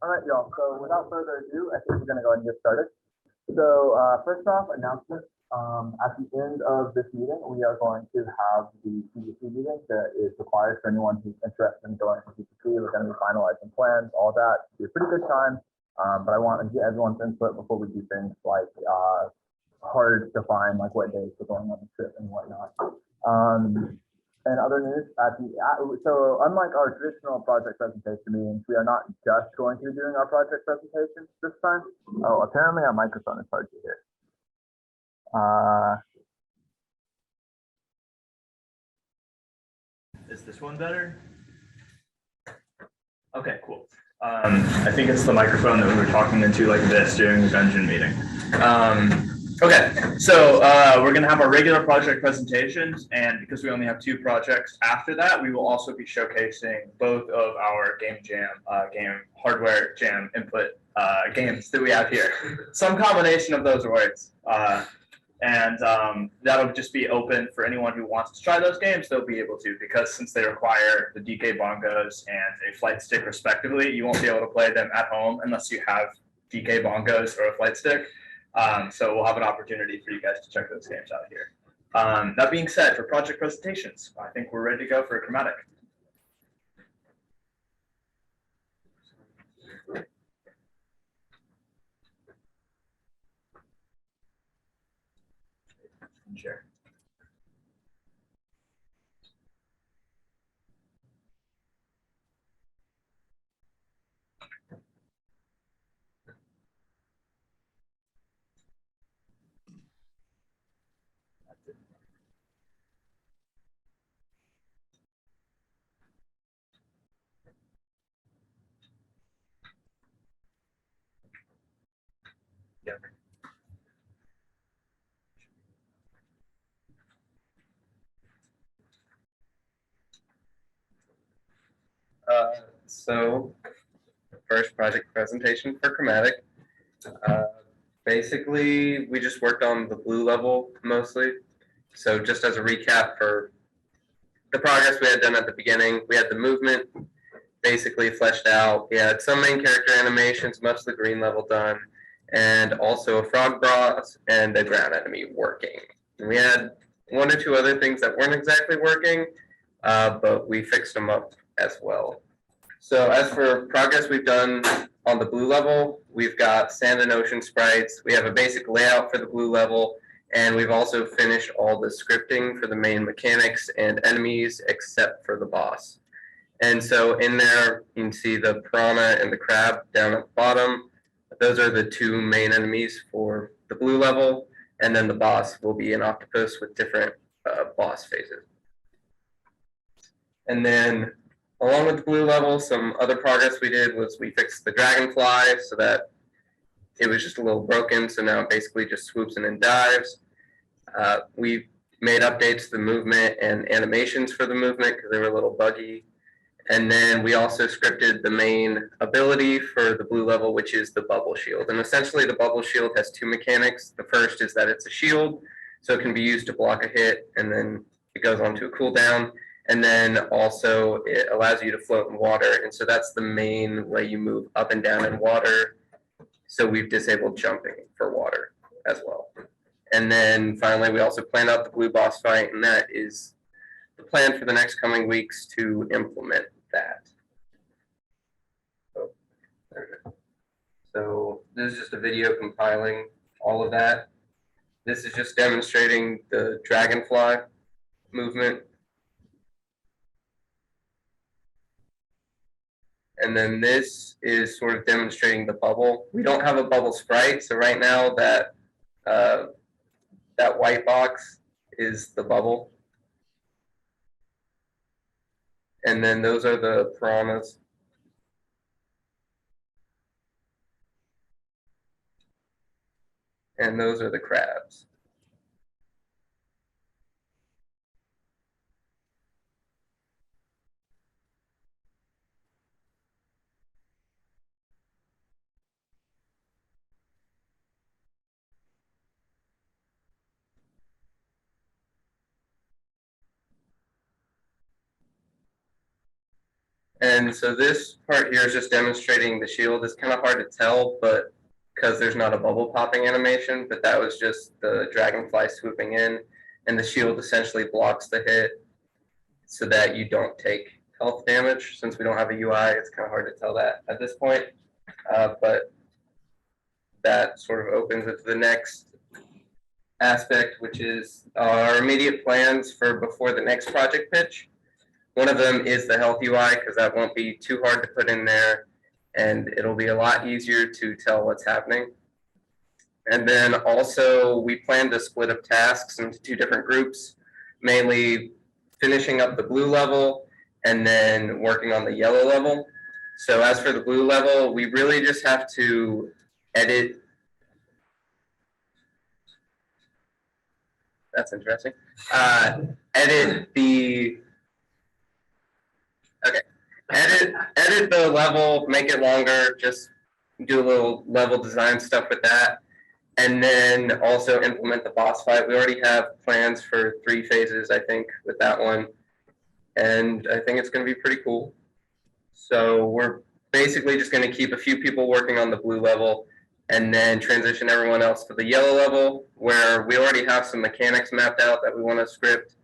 All right, y'all. So without further ado, I think we're going to go ahead and get started. So first off, announcements. At the end of this meeting, we are going to have the PGC meeting that is required for anyone who's interested in going to PGC. We're going to be finalizing plans, all that. It'll be a pretty good time, but I want to get everyone's input before we do things like hard to find like what days we're going on the trip and whatnot. And other news, so unlike our traditional project presentation meetings, we are not just going to be doing our project presentations this time. Oh, apparently our microphone is hard to hear. Is this one better? Okay, cool. I think it's the microphone that we were talking into like this during the dungeon meeting. Okay, so we're going to have our regular project presentations, and because we only have 2 projects after that, we will also be showcasing both of our game hardware jam input games that we have here. Some combination of those words. And that'll just be open for anyone who wants to try those games. They'll be able to, because since they require the DK bongos and a flight stick respectively, you won't be able to play them at home unless you have DK bongos or a flight stick. So we'll have an opportunity for you guys to check those games out here. That being said, for project presentations, I think we're ready to go for a chromatic. Share. Yeah. So first project presentation for Chromatic. Basically, we just worked on the blue level mostly. So just as a recap for the progress we had done at the beginning, we had the movement basically fleshed out. We had some main character animations, most of the green level done, and also a frog boss and a ground enemy working. And we had 1 or 2 other things that weren't exactly working, but we fixed them up as well. So as for progress we've done on the blue level, we've got sand and ocean sprites. We have a basic layout for the blue level, and we've also finished all the scripting for the main mechanics and enemies except for the boss. And so in there, you can see the piranha and the crab down at the bottom. Those are the 2 main enemies for the blue level, and then the boss will be an octopus with different boss phases. And then along with the blue level, some other progress we did was we fixed the dragonfly so that it was just a little broken, so now it basically just swoops in and dives. We made updates to the movement and animations for the movement because they were a little buggy. And then we also scripted the main ability for the blue level, which is the bubble shield. And essentially the bubble shield has 2 mechanics. The first is that it's a shield, so it can be used to block a hit, and then it goes on to a cooldown. And then also it allows you to float in water. And so that's the main way you move up and down in water. So we've disabled jumping for water as well. And then finally, we also planned out the blue boss fight, and that is the plan for the next coming weeks to implement that. So this is just a video compiling all of that. This is just demonstrating the dragonfly movement. And then this is sort of demonstrating the bubble. We don't have a bubble sprite, so right now that that white box is the bubble. And then those are the piranhas. And those are the crabs. And so this part here is just demonstrating the shield. It's kind of hard to tell, but because there's not a bubble popping animation, but that was just the dragonfly swooping in, and the shield essentially blocks the hit so that you don't take health damage. Since we don't have a UI, it's kind of hard to tell that at this point. But that sort of opens it to the next aspect, which is our immediate plans for before the next project pitch. One of them is the health UI, because that won't be too hard to put in there, and it'll be a lot easier to tell what's happening. And then also we plan to split up tasks into 2 different groups, mainly finishing up the blue level and then working on the yellow level. So as for the blue level, we really just have to edit. That's interesting. Edit the, okay. Edit the level, make it longer, just do a little level design stuff with that. And then also implement the boss fight. We already have plans for 3 phases, I think, with that one. And I think it's going to be pretty cool. So we're basically just going to keep a few people working on the blue level and then transition everyone else to the yellow level, where we already have some mechanics mapped out that we want to script,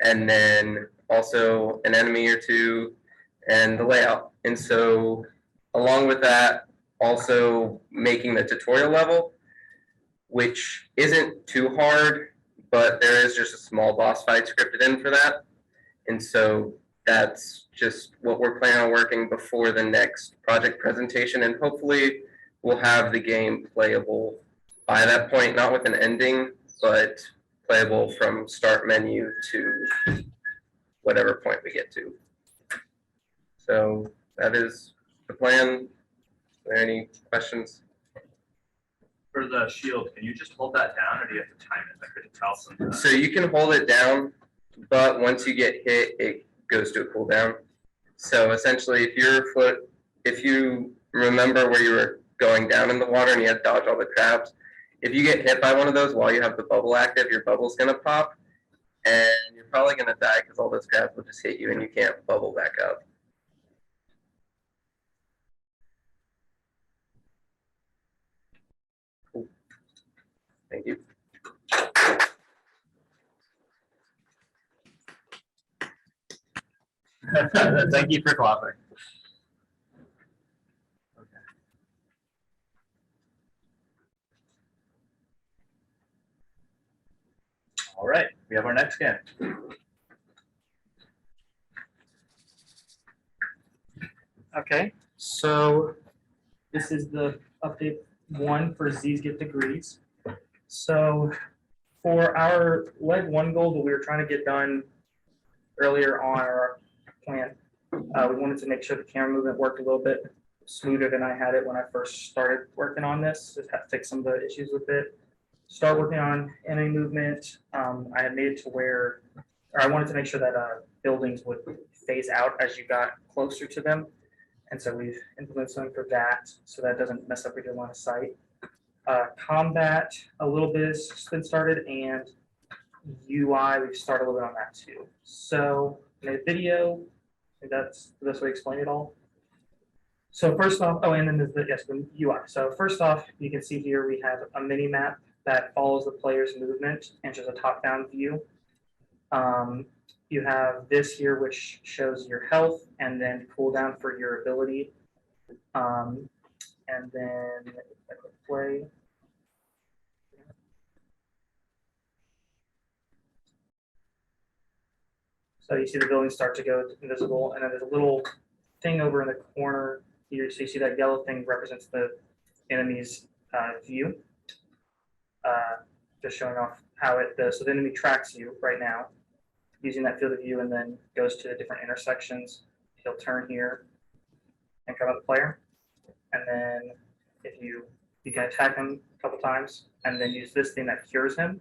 and then also an enemy or 2 and the layout. And so along with that, also making the tutorial level, which isn't too hard, but there is just a small boss fight scripted in for that. And so that's just what we're planning on working before the next project presentation. And hopefully we'll have the game playable by that point, not with an ending, but playable from start menu to whatever point we get to. So that is the plan. Are there any questions? For the shield, can you just hold that down, or do you have to time it? I couldn't tell sometimes. So you can hold it down, but once you get hit, it goes to a cooldown. So essentially, if you remember where you were going down in the water and you had to dodge all the crabs, if you get hit by one of those while you have the bubble active, your bubble's gonna pop, and you're probably gonna die because all those crabs will just hit you and you can't bubble back up. Cool. Thank you. Thank you for clapping. Okay. All right, we have our next game. Okay, so this is the update 1 for Z's Get Degrees. So for our leg 1 goal that we were trying to get done earlier on our plan, we wanted to make sure the camera movement worked a little bit smoother than I had it when I first started working on this. Just had to fix some of the issues with it. Start working on enemy movement. I had made it to where, or I wanted to make sure that buildings would phase out as you got closer to them. And so we've implemented something for that, so that doesn't mess up with your line of sight. Combat, a little bit has been started, and UI, we've started a little bit on that too. So I made a video, and that's the best way to explain it all. So first off, oh, and then there's the UI. So first off, you can see here we have a mini map that follows the player's movement and shows a top-down view. You have this here, which shows your health and then cooldown for your ability. And then if I click play. So you see the buildings start to go invisible, and then there's a little thing over in the corner here. So you see that yellow thing represents the enemy's view. Just showing off how it does. So the enemy tracks you right now using that field of view, and then goes to the different intersections. He'll turn here and come at the player. And then if you can attack him a couple times and then use this thing that cures him,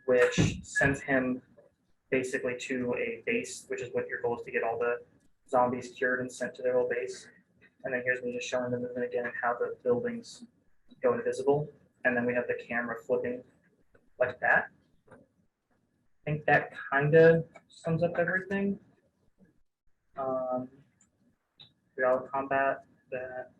which sends him basically to a base, which is what your goal is, to get all the zombies cured and sent to their little base. And then here's me just showing the movement again and how the buildings go invisible. And then we have the camera flipping like that. I think that kind of sums up everything. throughout combat. That,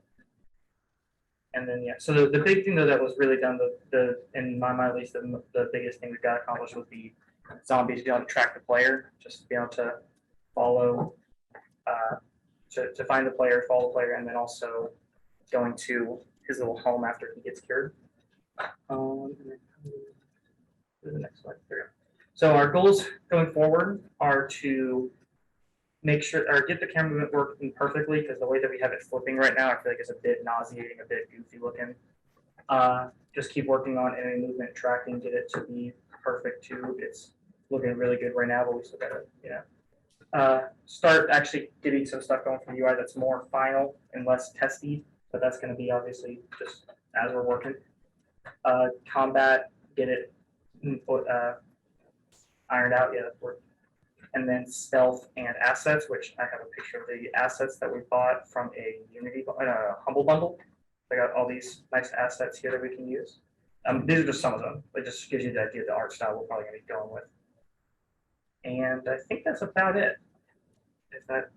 and then yeah. So the big thing though that was really done, the in my mind at least, the biggest thing we got accomplished was the zombies being able to track the player, just be able to follow, to find the player, follow the player, and then also going to his little home after he gets cured. And then the next slide. There we go. So our goals going forward are to make sure or get the camera movement working perfectly, because the way that we have it flipping right now, I feel like it's a bit nauseating, a bit goofy looking. Just keep working on any movement tracking, get it to be perfect too. It's looking really good right now, but we still gotta, start actually getting some stuff going from UI that's more final and less testy, but that's gonna be obviously just as we're working. Combat, get it ironed out, yeah, that's working. And then stealth and assets, which I have a picture of the assets that we bought from a Unity, Humble Bundle. I got all these nice assets here that we can use. These are just some of them. It just gives you the idea of the art style we're probably gonna be going with. And I think that's about it. If that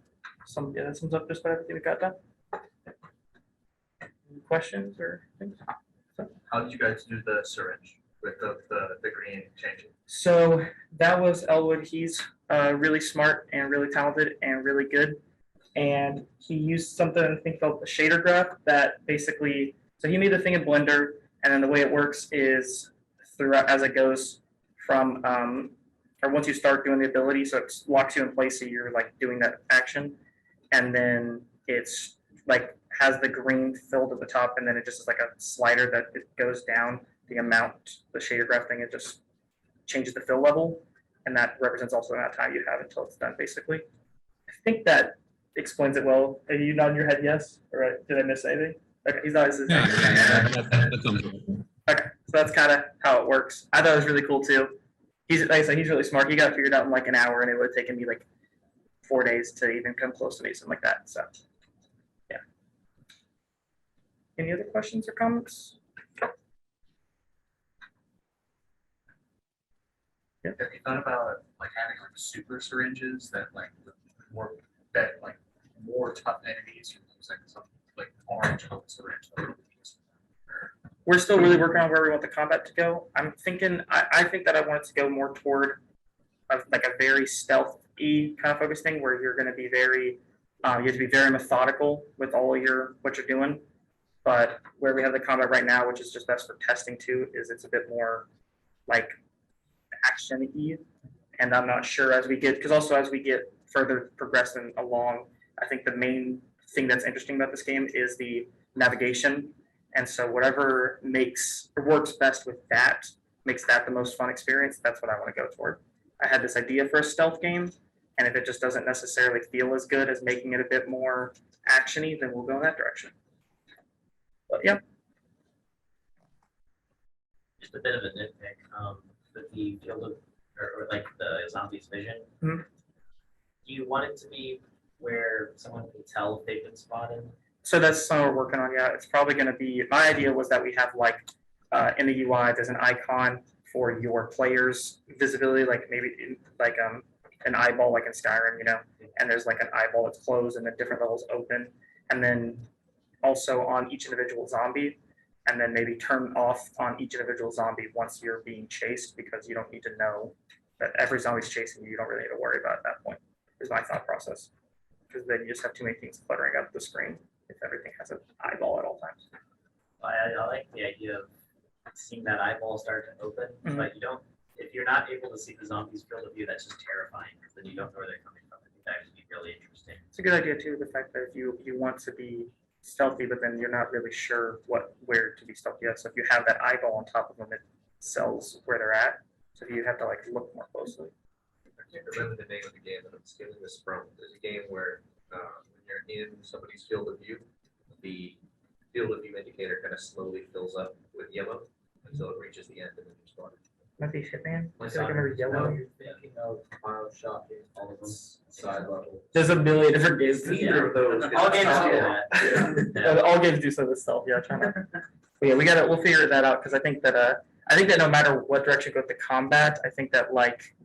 that sums up just about everything we got done. Any questions or things? How did you guys do the syringe with the green changing? So that was Elwood. He's really smart and really talented and really good. And he used something I think called the shader graph that basically, so he made the thing in Blender, and then the way it works is throughout as it goes from, or once you start doing the ability, so it locks you in place, so you're like doing that action, and then it's like has the green filled at the top, and then it just is like a slider that it goes down the amount, the shader graph thing, it just changes the fill level, and that represents also the amount of time you have until it's done, basically. I think that explains it well. Are you nodding your head yes? All right, did I miss anything? Okay, he's not. Yeah, that sounds right. Okay, so that's kind of how it works. I thought it was really cool too. He's like I said, he's really smart. He got it figured out in like an hour, and it would have taken me like 4 days to even come close to me, something like that. So, yeah. Any other questions or comments? Have you thought about like having like super syringes that like more that like more tough enemies, like some like orange hope syringe? We're still really working on where we want the combat to go. I'm thinking, I think that I want it to go more toward like a very stealthy kind of focus thing, where you're going to be very, you have to be very methodical with all your what you're doing. But where we have the combat right now, which is just best for testing too, is it's a bit more like action-y. And I'm not sure as we get, because also as we get further progressing along, I think the main thing that's interesting about this game is the navigation. And so whatever works best with that, makes that the most fun experience, that's what I want to go toward. I had this idea for a stealth game, and if it just doesn't necessarily feel as good as making it a bit more action-y, then we'll go in that direction. But yeah. Just a bit of a nitpick, with the field of, or like the zombies vision. Mm-hmm. Do you want it to be where someone can tell if they've been spotted? So that's something we're working on. Yeah, it's probably going to be. My idea was that we have like in the UI, there's an icon for your players' visibility, like maybe like an eyeball, like in Skyrim, you know. And there's like an eyeball that's closed and the different levels open, and then also on each individual zombie, and then maybe turn off on each individual zombie once you're being chased, because you don't need to know that every zombie's chasing you. You don't really need to worry about it at that point. Is my thought process, because then you just have too many things cluttering up the screen if everything has an eyeball at all times. I like the idea of seeing that eyeball start to open, but you don't. If you're not able to see the zombies field of view, that's just terrifying, because then you don't know where they're coming from. I think that would be really interesting. It's a good idea too. The fact that if you want to be stealthy, but then you're not really sure where to be stealthy at. So if you have that eyeball on top of them, it tells where they're at. So you have to like look more closely. I can't remember the name of the game that I'm stealing this from. There's a game where when you're in somebody's field of view, the field of view indicator kind of slowly fills up with yellow until it reaches the end and then you spawn. Might be Hitman. I feel like I remember yellow. You're thinking of Bioshock, all of them side level. There's a million different games. Neither of those. All games do that. Yeah, all games do some of this stuff. Yeah, trying to. But yeah, we'll figure that out, because I think that no matter what direction you go with the combat, I think that like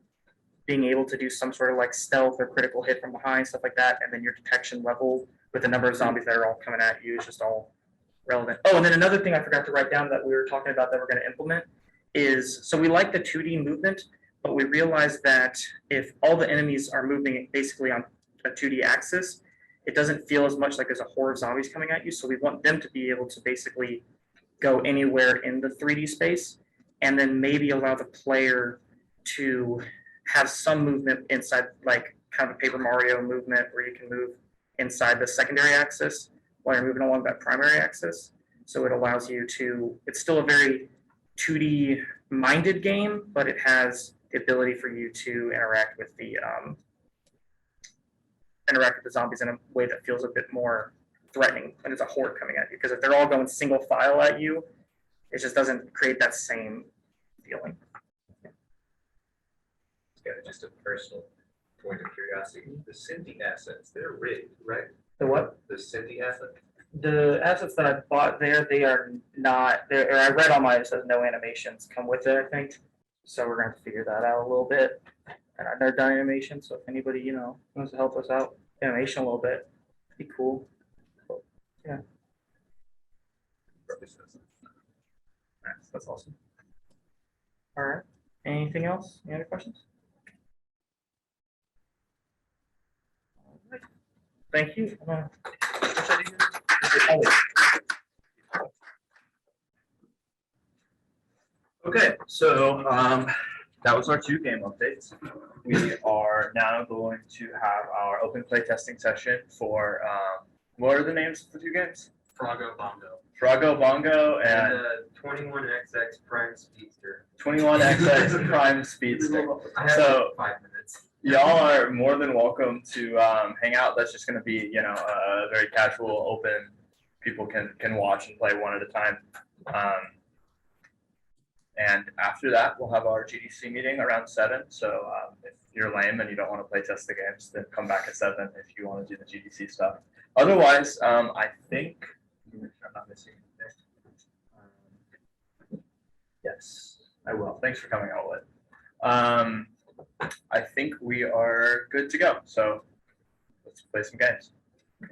being able to do some sort of like stealth or critical hit from behind, stuff like that, and then your detection level with the number of zombies that are all coming at you, it's just all relevant. Oh, and then another thing I forgot to write down that we were talking about that we're going to implement is, so we like the 2D movement, but we realized that if all the enemies are moving basically on a 2D axis, it doesn't feel as much like there's a horde of zombies coming at you. So we want them to be able to basically go anywhere in the 3D space, and then maybe allow the player to have some movement inside, like kind of a Paper Mario movement where you can move inside the secondary axis while you're moving along that primary axis. So it allows you to, it's still a very 2D minded game, but it has the ability for you to interact with the zombies in a way that feels a bit more threatening when there's a horde coming at you. Because if they're all going single file at you, it just doesn't create that same feeling. Yeah, just a personal point of curiosity, the Cindy assets, they're rigged, right? The what? The Cindy asset? The assets that I bought there, they are not, or I read on mine, it says no animations come with it, I think. So we're going to figure that out a little bit. And I've never done animation, so if anybody, you know, wants to help us out, animation a little bit, it'd be cool. But, yeah. That's awesome. All right. Anything else? Any other questions? All right. Thank you. Okay, so that was our 2 game updates. We are now going to have our open play testing session for what are the names of the 2 games? Froggo Bongo. Froggo Bongo and 21XX Prime Speedster. 21XX Prime Speedster. I have So- 5 minutes. Y'all are more than welcome to hang out. That's just going to be, you know, a very casual, open. People can watch and play one at a time. And after that, we'll have our GDC meeting around 7. So if you're lame and you don't want to play test the games, then come back at 7 if you want to do the GDC stuff. Otherwise, I think I'm not missing anything. Yes, I will. Thanks for coming, Outlet. I think we are good to go. So let's play some games.